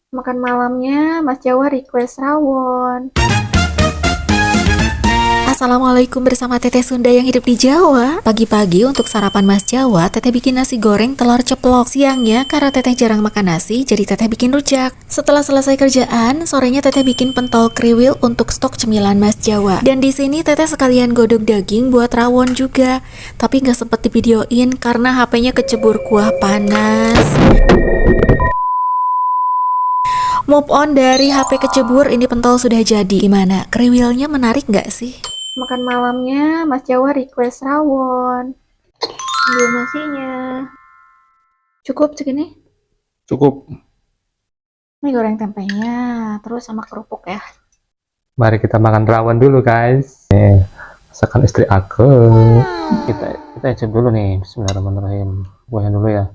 Makan malamnya Mas Jawa request rawon. Assalamualaikum, bersama Teteh Sunda yang hidup di Jawa. Pagi-pagi untuk sarapan Mas Jawa, Teteh bikin nasi goreng telur ceplok. Siangnya karena Teteh jarang makan nasi, jadi Teteh bikin rujak. Setelah selesai kerjaan, sorenya Teteh bikin pentol kriwil untuk stok cemilan Mas Jawa. Dan di sini Teteh sekalian godok daging buat rawon juga. Tapi nggak sempet divideoin karena HP-nya kecebur kuah panas. Move on dari HP kecebur, ini pentol sudah jadi. Gimana? Kriwilnya menarik nggak sih? Makan malamnya Mas Jawa request rawon. Ambil nasinya. Cukup segini? Cukup. Ini goreng tempenya, terus sama kerupuk ya. Mari kita makan rawon dulu, guys. Masakan istri aku. Kita icip dulu nih. Bismillahirrahmanirrahim. Buahin dulu ya.